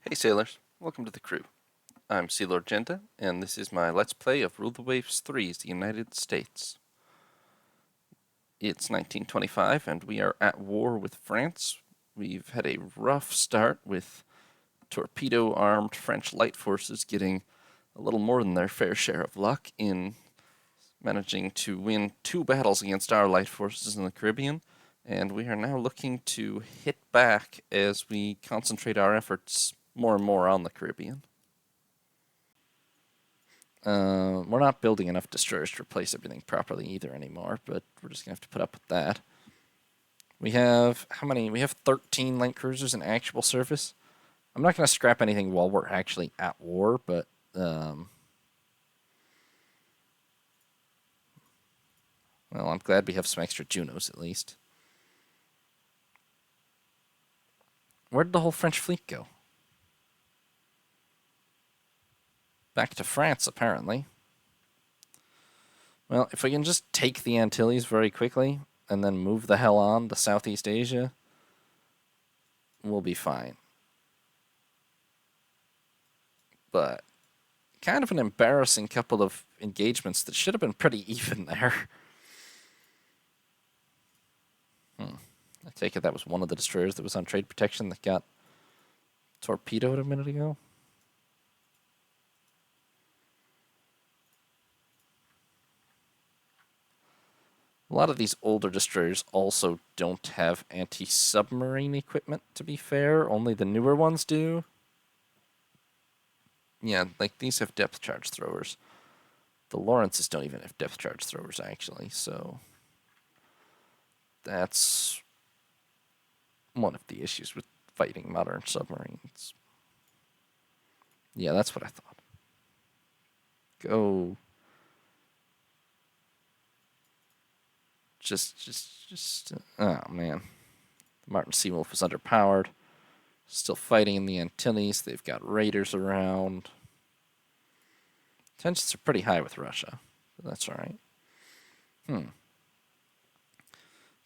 Hey sailors, welcome to the crew. I'm Sea Lord Genta, and this is my Let's Play of Rule the Waves 3's the United States. It's 1925, and we are at war with France. We've had a rough start with torpedo-armed French light forces getting a little more than their fair share of luck in managing to win 2 battles against our light forces in the Caribbean, and we are now looking to hit back as we concentrate our efforts more and more on the Caribbean. We're not building enough destroyers to replace everything properly either anymore, but we're just going to have to put up with that. We have, how many? We have 13 light cruisers in actual service. I'm not going to scrap anything while we're actually at war, but, well, I'm glad we have some extra Junos at least. Where did the whole French fleet go? Back to France, apparently. Well, if we can just take the Antilles very quickly and then move the hell on to Southeast Asia, we'll be fine. But kind of an embarrassing couple of engagements that should have been pretty even there. I take it that was one of the destroyers that was on trade protection that got torpedoed a minute ago. A lot of these older destroyers also don't have anti-submarine equipment, to be fair. Only the newer ones do. Yeah, like these have depth charge throwers. The Lawrences don't even have depth charge throwers, actually, so that's one of the issues with fighting modern submarines. Yeah, that's what I thought. Go. Oh, man. Martin Seawolf is underpowered. Still fighting in the Antilles. They've got raiders around. Tensions are pretty high with Russia, but that's alright.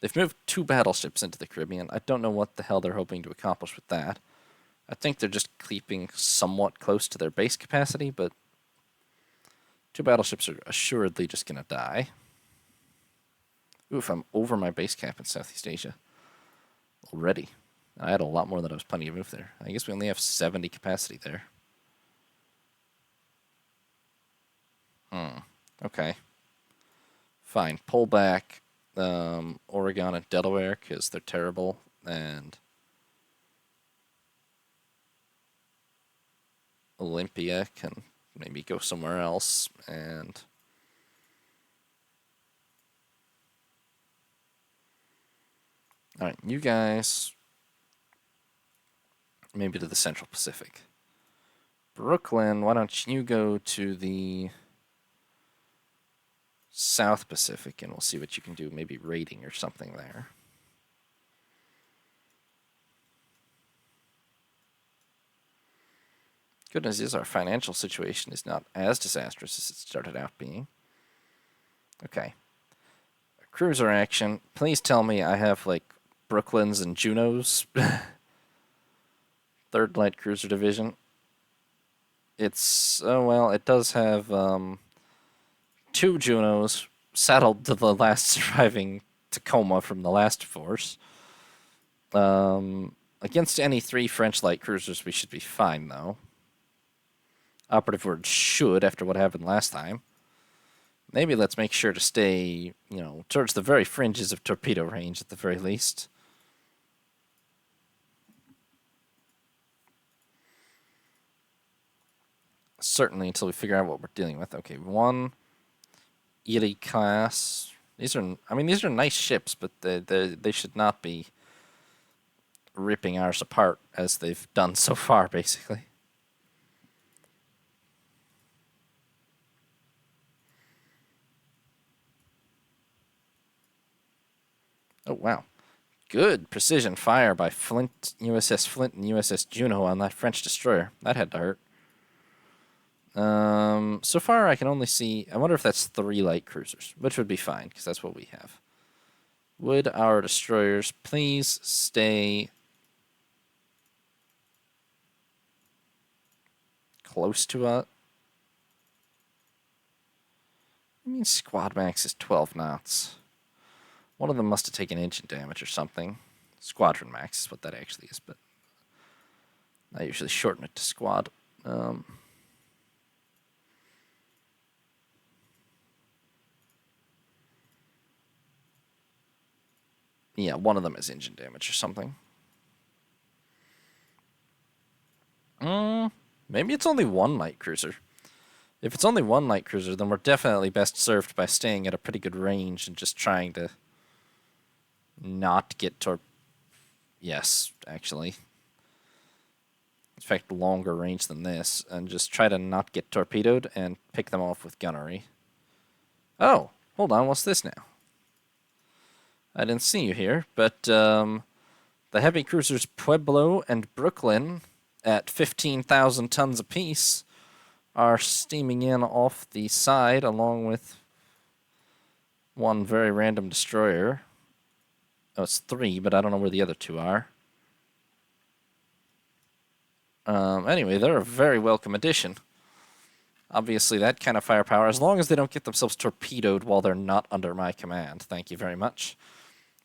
They've moved 2 battleships into the Caribbean. I don't know what the hell they're hoping to accomplish with that. I think they're just keeping somewhat close to their base capacity, but 2 battleships are assuredly just going to die. Oof, I'm over my base cap in Southeast Asia already. I had a lot more than I was planning to move there. I guess we only have 70 capacity there. Okay. Fine. Pull back Oregon and Delaware because they're terrible, and Olympia can maybe go somewhere else, and alright, you guys maybe to the Central Pacific. Brooklyn, why don't you go to the South Pacific, and we'll see what you can do, maybe raiding or something there. Good news is our financial situation is not as disastrous as it started out being. Okay. Cruiser action. Please tell me I have, like, Brooklyns and Junos. 3rd Light Cruiser Division. It's, oh well, it does have 2 Junos saddled to the last surviving Tacoma from the last force. Against any 3 French light cruisers, we should be fine, though. Operative word should, after what happened last time. Maybe let's make sure to stay, towards the very fringes of torpedo range at the very least. Certainly until we figure out what we're dealing with. Okay, 1 Erie class. These are nice ships, but they should not be ripping ours apart as they've done so far, basically. Oh, wow. Good precision fire by Flint, USS Flint, and USS Juno on that French destroyer. That had to hurt. So far I can only see... I wonder if that's 3 light cruisers, which would be fine, because that's what we have. Would our destroyers please stay close to a... I mean, squad max is 12 knots. One of them must have taken engine damage or something. Squadron max is what that actually is, but I usually shorten it to squad. Yeah, one of them is engine damage or something. Maybe it's only one light cruiser. If it's only one light cruiser, then we're definitely best served by staying at a pretty good range and just trying to not get Yes, actually. In fact, longer range than this, and just try to not get torpedoed and pick them off with gunnery. Oh, hold on, what's this now? I didn't see you here, but the heavy cruisers Pueblo and Brooklyn at 15,000 tons apiece are steaming in off the side along with one very random destroyer. Oh, it's 3, but I don't know where the other 2 are. Anyway, they're a very welcome addition. Obviously, that kind of firepower, as long as they don't get themselves torpedoed while they're not under my command. Thank you very much.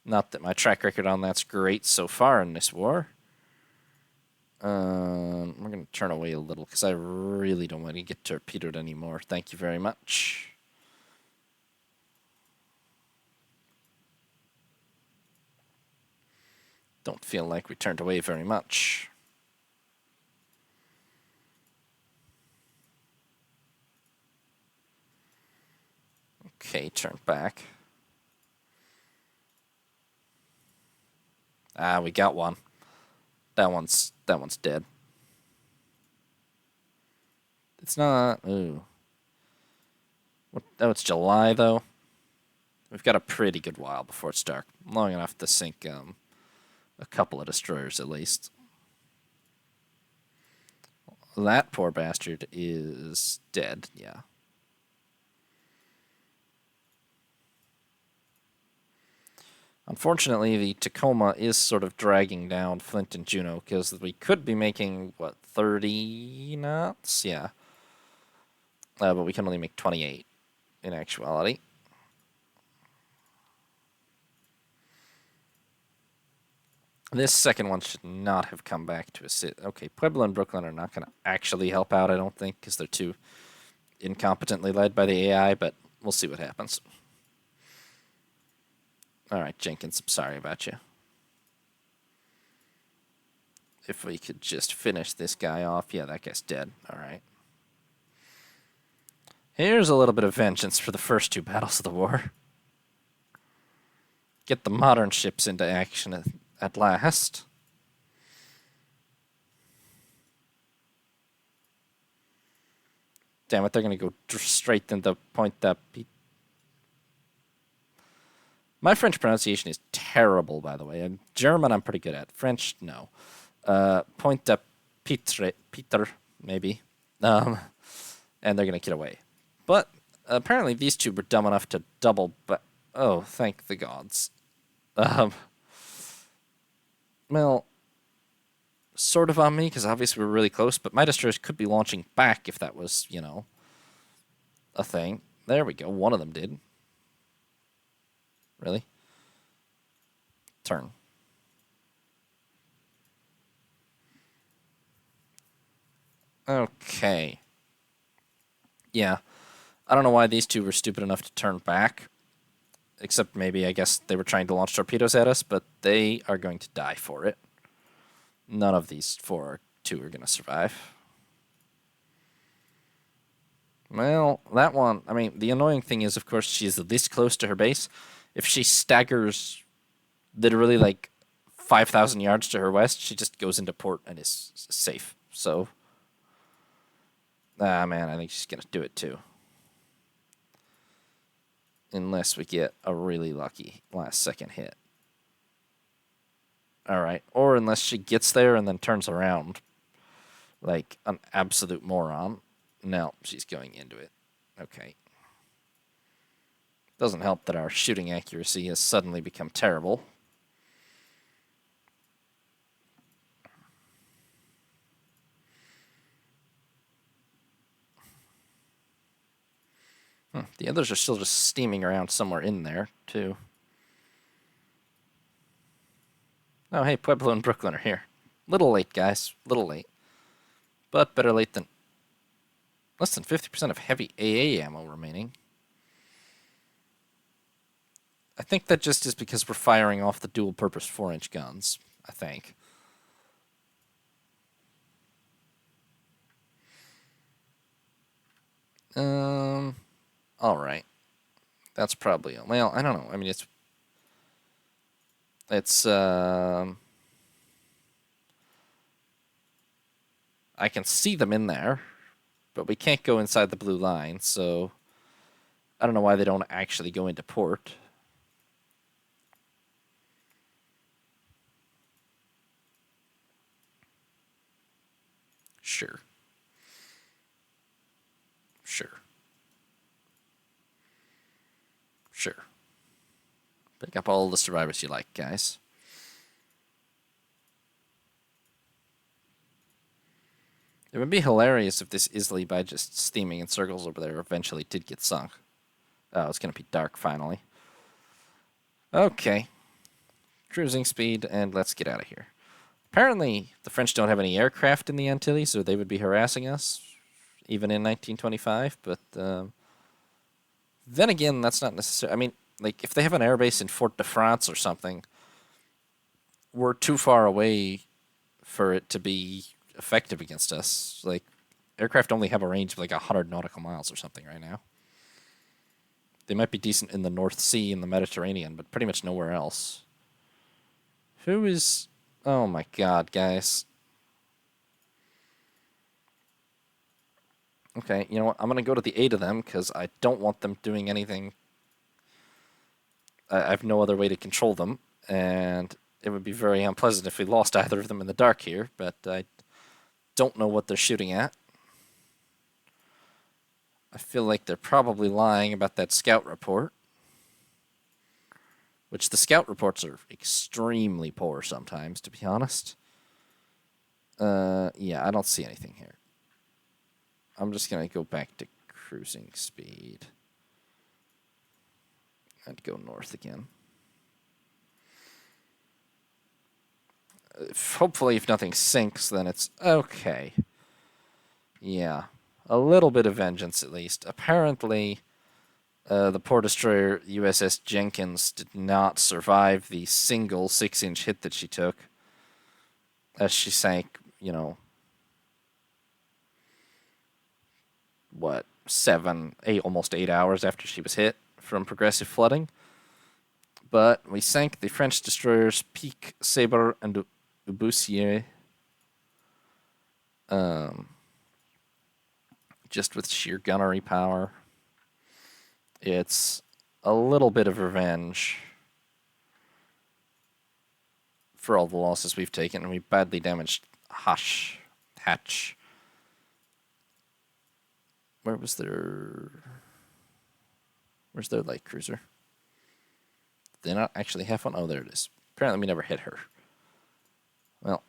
Not that my track record on that's great so far in this war. We're going to turn away a little because I really don't want to get torpedoed anymore. Thank you very much. Don't feel like we turned away very much. Okay, turn back. Ah, we got one. That one's dead. It's not. Ooh. What, oh, it's July though. We've got a pretty good while before it's dark. Long enough to sink a couple of destroyers at least. That poor bastard is dead. Yeah. Unfortunately, the Tacoma is sort of dragging down Flint and Juneau because we could be making, what, 30 knots? Yeah. But we can only make 28 in actuality. This second one should not have come back to assist. Okay, Pueblo and Brooklyn are not going to actually help out, I don't think, because they're too incompetently led by the AI, but we'll see what happens. All right, Jenkins, I'm sorry about you. If we could just finish this guy off. Yeah, that guy's dead. All right. Here's a little bit of vengeance for the first 2 battles of the war. Get the modern ships into action at last. Damn it, they're going to go straight into point that... My French pronunciation is terrible, by the way. German, I'm pretty good at. French, no. Point de Peter, maybe. And they're going to get away. But apparently these 2 were dumb enough to double... Oh, thank the gods. Well, sort of on me, because obviously we're really close, but my destroyers could be launching back if that was, you know, a thing. There we go. One of them did. Really? Turn. Okay. Yeah. I don't know why these 2 were stupid enough to turn back. Except maybe, I guess, they were trying to launch torpedoes at us, but they are going to die for it. None of these 2 are going to survive. Well, that one, I mean, the annoying thing is, of course, she's this close to her base. If she staggers literally like 5,000 yards to her west, she just goes into port and is safe. So, man, I think she's going to do it too. Unless we get a really lucky last-second hit. All right. Or unless she gets there and then turns around like an absolute moron. No, she's going into it. Okay. Doesn't help that our shooting accuracy has suddenly become terrible. The others are still just steaming around somewhere in there, too. Oh, hey, Pueblo and Brooklyn are here. Little late, guys. Little late. But better late than... Less than 50% of heavy AA ammo remaining. I think that just is because we're firing off the dual-purpose 4-inch guns, I think. Alright. That's probably... Well, I don't know. I mean, I can see them in there, but we can't go inside the blue line, so... I don't know why they don't actually go into port. Sure. Sure. Sure. Pick up all the survivors you like, guys. It would be hilarious if this Isley, by just steaming in circles over there, eventually did get sunk. Oh, it's going to be dark, finally. Okay. Cruising speed, and let's get out of here. Apparently, the French don't have any aircraft in the Antilles, or they would be harassing us, even in 1925, but... then again, that's not necessary. I mean, like, if they have an airbase in Fort de France or something, we're too far away for it to be effective against us. Like, aircraft only have a range of like 100 nautical miles or something right now. They might be decent in the North Sea and the Mediterranean, but pretty much nowhere else. Who is... Oh my god, guys. Okay, you know what? I'm going to go to the aid of them, because I don't want them doing anything. I have no other way to control them, and it would be very unpleasant if we lost either of them in the dark here, but I don't know what they're shooting at. I feel like they're probably lying about that scout report, which the scout reports are extremely poor sometimes, to be honest. Yeah, I don't see anything here. I'm just going to go back to cruising speed. And go north again. Hopefully, if nothing sinks, then it's okay. Yeah, a little bit of vengeance at least. Apparently, the poor destroyer USS Jenkins did not survive the single 6-inch hit that she took, as she sank, you know, what, 7, 8, almost 8 hours after she was hit from progressive flooding. But we sank the French destroyers Pique, Sabre, and Ubusier. Just with sheer gunnery power. It's a little bit of revenge for all the losses we've taken, and we badly damaged Hatch. Where's their light cruiser? Did they not actually have one? Oh, there it is. Apparently we never hit her. Well,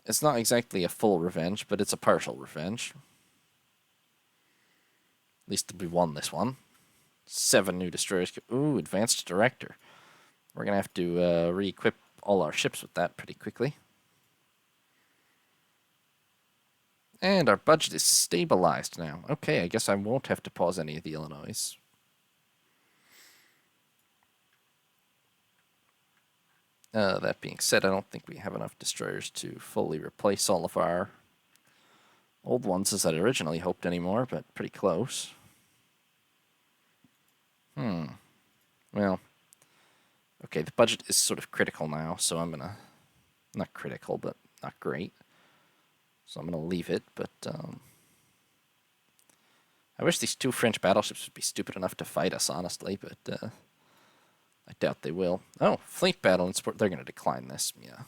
it's not exactly a full revenge, but it's a partial revenge. At least we won this one. 7 new destroyers. Ooh, advanced director. We're going to have to re-equip all our ships with that pretty quickly. And our budget is stabilized now. Okay, I guess I won't have to pause any of the Illinois. That being said, I don't think we have enough destroyers to fully replace all of our old ones as I'd originally hoped anymore, but pretty close. Well, okay, the budget is sort of critical now, so I'm gonna... Not critical, but not great. So I'm gonna leave it, but, I wish these 2 French battleships would be stupid enough to fight us, honestly, but, I doubt they will. Oh, fleet battle and sport. They're going to decline this, yeah.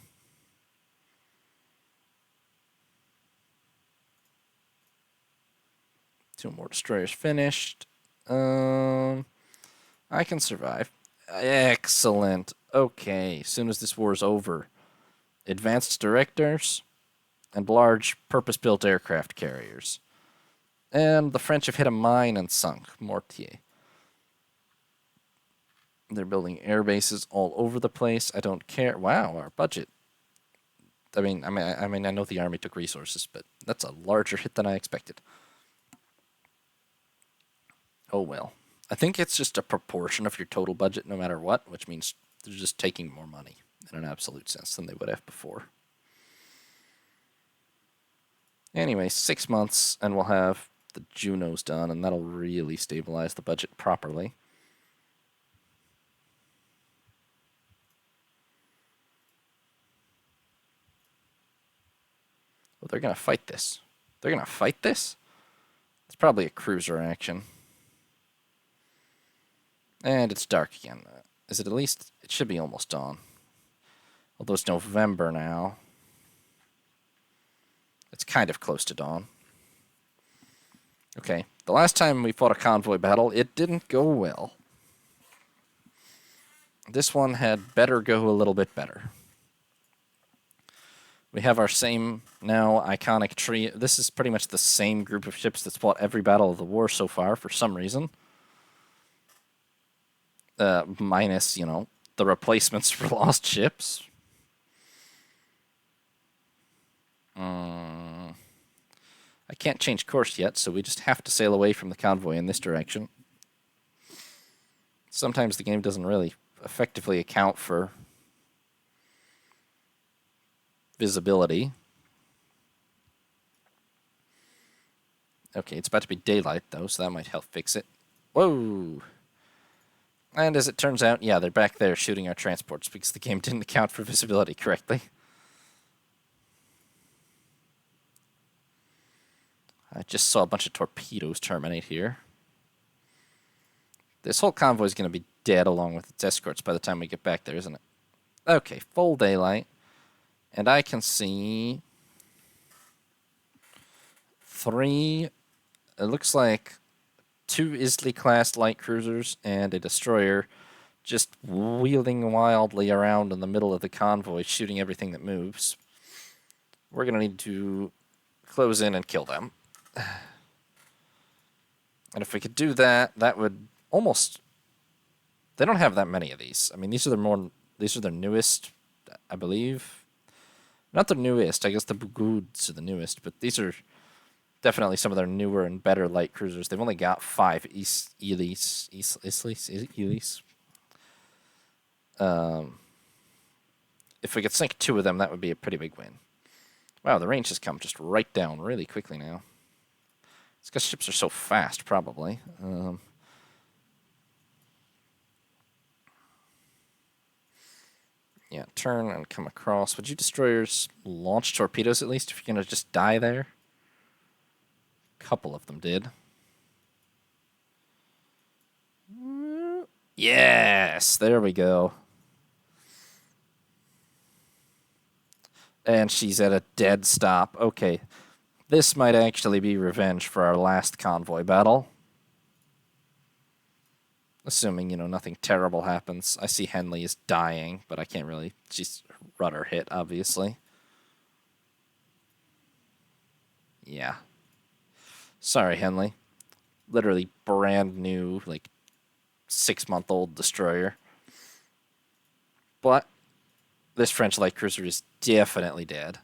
Two more destroyers finished. I can survive. Excellent. Okay, as soon as this war is over, advanced directors and large purpose-built aircraft carriers. And the French have hit a mine and sunk. Mortier. They're building air bases all over the place. I don't care. Wow, our budget. I know the army took resources, but that's a larger hit than I expected. Oh well. I think it's just a proportion of your total budget no matter what, which means they're just taking more money in an absolute sense than they would have before. Anyway, 6 months and we'll have the Junos done, and that'll really stabilize the budget properly. Oh, they're going to fight this. They're going to fight this? It's probably a cruiser action. And it's dark again. Is it at least? It should be almost dawn. Although it's November now. It's kind of close to dawn. Okay, the last time we fought a convoy battle, it didn't go well. This one had better go a little bit better. We have our same, now, iconic tree. This is pretty much the same group of ships that's fought every battle of the war so far, for some reason. Minus, the replacements for lost ships. I can't change course yet, so we just have to sail away from the convoy in this direction. Sometimes the game doesn't really effectively account for visibility. Okay, it's about to be daylight, though, so that might help fix it. Whoa! And as it turns out, yeah, they're back there shooting our transports because the game didn't account for visibility correctly. I just saw a bunch of torpedoes terminate here. This whole convoy is going to be dead along with its escorts by the time we get back there, isn't it? Okay, full daylight. And I can see 3, it looks like 2 Islay-class light cruisers and a destroyer just wheeling wildly around in the middle of the convoy, shooting everything that moves. We're going to need to close in and kill them. And if we could do that, that would almost... They don't have that many of these. I mean, these are their newest, I believe. Not the newest. I guess the Bugoods are the newest, but these are definitely some of their newer and better light cruisers. They've only got 5 Elis. If we could sink 2 of them, that would be a pretty big win. Wow, the range has come just right down really quickly now. It's because ships are so fast, probably. Yeah, turn and come across. Would you destroyers launch torpedoes at least if you're going to just die there? A couple of them did. Yes, there we go. And she's at a dead stop. Okay, this might actually be revenge for our last convoy battle. Assuming, nothing terrible happens. I see Henley is dying, but I can't really... She's rudder hit, obviously. Yeah. Sorry, Henley. Literally brand new, 6-month-old destroyer. But this French light cruiser is definitely dead.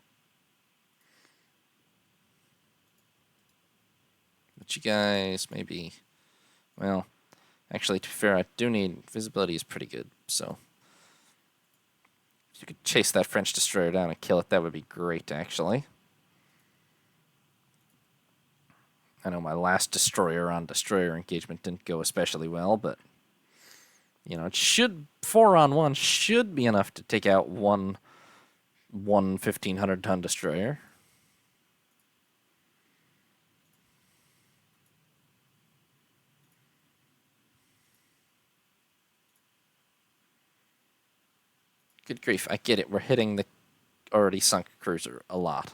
But you guys, maybe... Well... Actually, to be fair, I do need... Visibility is pretty good, so... If you could chase that French destroyer down and kill it, that would be great, actually. I know my last destroyer-on-destroyer engagement didn't go especially well, but... it should... 4-on-1 should be enough to take out one 1,500-ton destroyer. Good grief, I get it. We're hitting the already sunk cruiser a lot.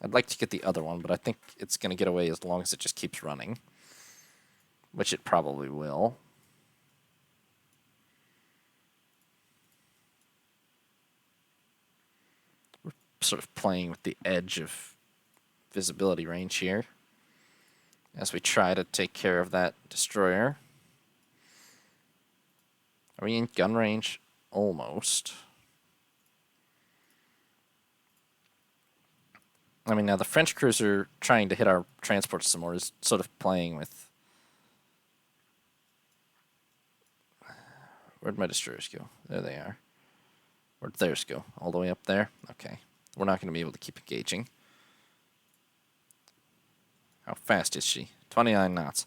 I'd like to get the other one, but I think it's going to get away as long as it just keeps running. Which it probably will. We're sort of playing with the edge of visibility range here. as we try to take care of that destroyer. Are we in gun range? Almost. I mean, now the French cruiser trying to hit our transports some more is sort of playing with... Where'd my destroyers go? There they are. Where'd theirs go? All the way up there? Okay. We're not going to be able to keep engaging. How fast is she? 29 knots.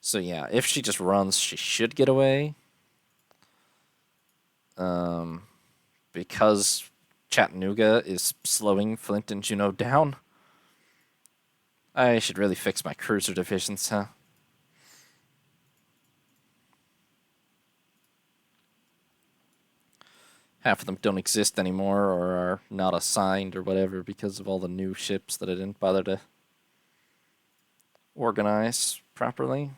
So yeah, if she just runs, she should get away. Because Chattanooga is slowing Flint and Juneau down. I should really fix my cruiser divisions, huh? Half of them don't exist anymore or are not assigned or whatever because of all the new ships that I didn't bother to organize properly.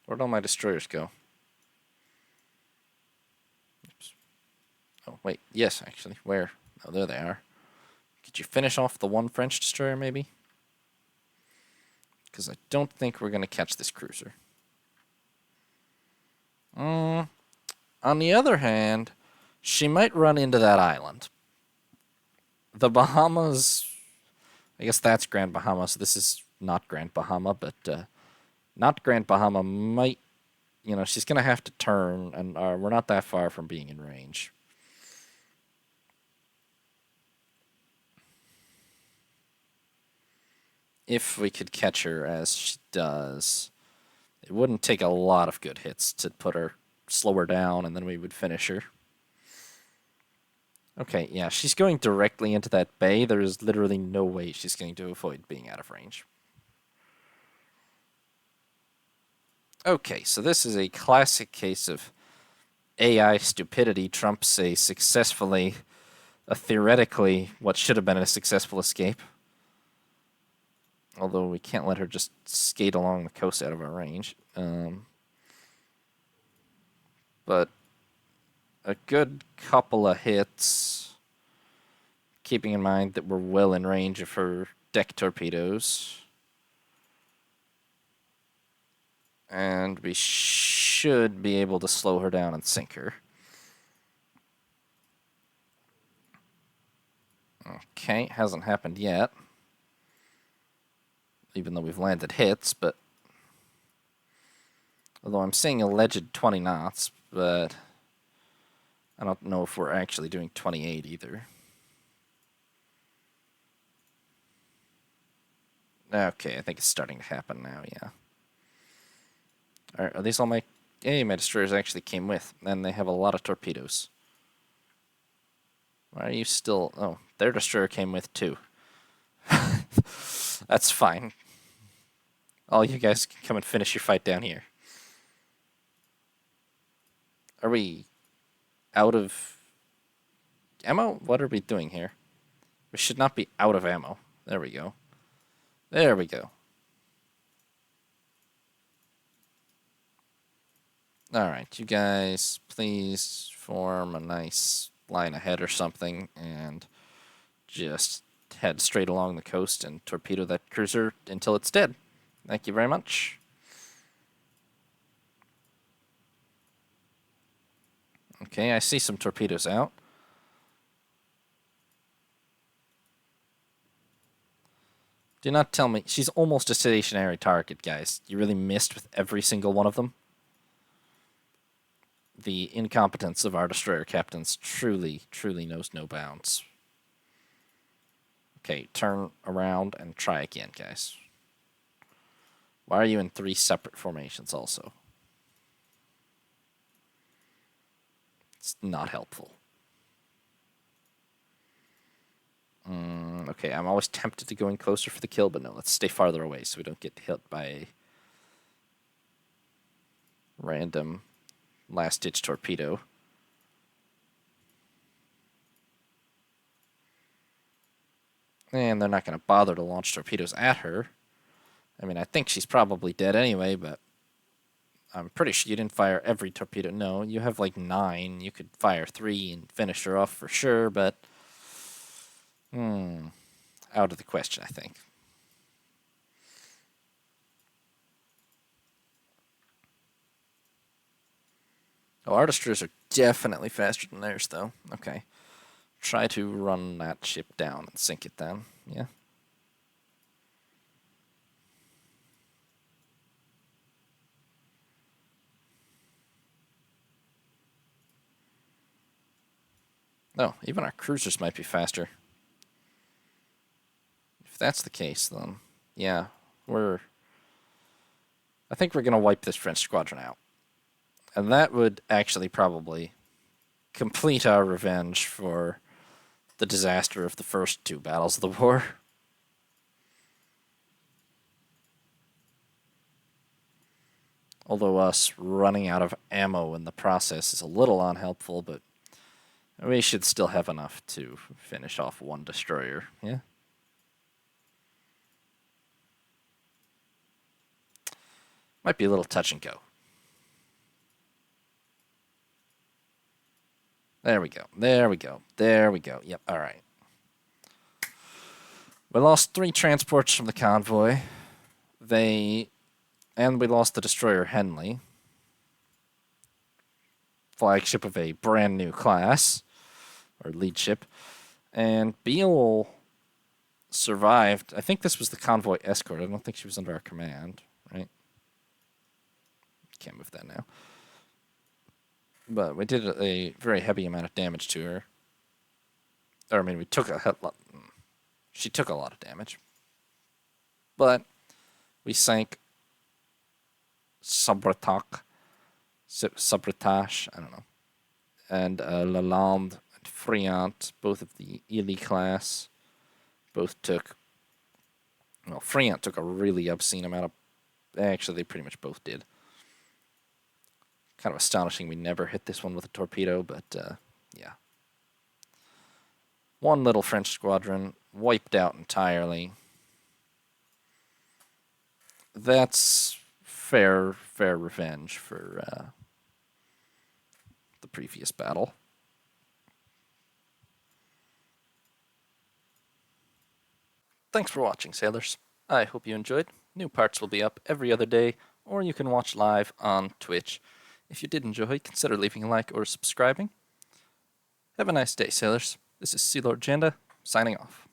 Where'd all my destroyers go? Oops. Oh, wait. Yes, actually. Where? Oh, there they are. Could you finish off the one French destroyer, maybe? Because I don't think we're going to catch this cruiser. On the other hand, she might run into that island. The Bahamas... I guess that's Grand Bahama, so this is not Grand Bahama, but not Grand Bahama might... You know, she's going to have to turn, and we're not that far from being in range. If we could catch her as she does, it wouldn't take a lot of good hits to put her, slow her down, and then we would finish her. Okay, yeah, she's going directly into that bay. There is literally no way she's going to avoid being out of range. Okay, so this is a classic case of AI stupidity trumps a theoretically, what should have been a successful escape. Although we can't let her just skate along the coast out of our range. But a good couple of hits, keeping in mind that we're well in range of her deck torpedoes. And we should be able to slow her down and sink her. Okay, hasn't happened yet. Even though we've landed hits, but... Although I'm seeing alleged 20 knots, but... I don't know if we're actually doing 28 either. Okay, I think it's starting to happen now, yeah. Are these all my... Hey, my destroyers actually came with, and they have a lot of torpedoes. Why are you still... Oh, their destroyer came with too. That's fine. All you guys can come and finish your fight down here. Are we out of ammo? What are we doing here? We should not be out of ammo. There we go. There we go. Alright, you guys, please form a nice line ahead or something and just head straight along the coast and torpedo that cruiser until it's dead. Thank you very much. Okay, I see some torpedoes out. Do not tell me. She's almost a stationary target, guys. You really missed with every single one of them. The incompetence of our destroyer captains truly, truly knows no bounds. Okay, turn around and try again, guys. Why are you in 3 separate formations also? It's not helpful. Okay, I'm always tempted to go in closer for the kill, but no, let's stay farther away so we don't get hit by a random last-ditch torpedo. And they're not going to bother to launch torpedoes at her. I mean, I think she's probably dead anyway, but I'm pretty sure you didn't fire every torpedo. No, you have like 9. You could fire 3 and finish her off for sure, but out of the question, I think. Oh, our destroyers are definitely faster than theirs, though. Okay. Try to run that ship down and sink it then. Yeah. No, even our cruisers might be faster. If that's the case, then yeah, I think we're gonna wipe this French squadron out, and that would actually probably complete our revenge for the disaster of the first 2 battles of the war. Although us running out of ammo in the process is a little unhelpful, but we should still have enough to finish off 1 destroyer. Yeah. Might be a little touch and go. There we go. There we go. There we go. Yep. All right. We lost 3 transports from the convoy. And we lost the destroyer Henley, flagship of a brand new class, or lead ship. And Beale survived. I think this was the convoy escort. I don't think she was under our command, right? Can't move that now. But we did a very heavy amount of damage to her. Or, I mean, we took a lot. She took a lot of damage. But we sank Sabratage, I don't know, and Lalande and Friant, both of the Ely class, both took. Well, Friant took a really obscene amount of. Actually, they pretty much both did. Kind of astonishing we never hit this one with a torpedo, but yeah. 1 little French squadron wiped out entirely. That's fair revenge for the previous battle. Thanks for watching, sailors. I hope you enjoyed. New parts will be up every other day, or you can watch live on Twitch. If you did enjoy, consider leaving a like or subscribing. Have a nice day, sailors. This is Sea Lord Janda, signing off.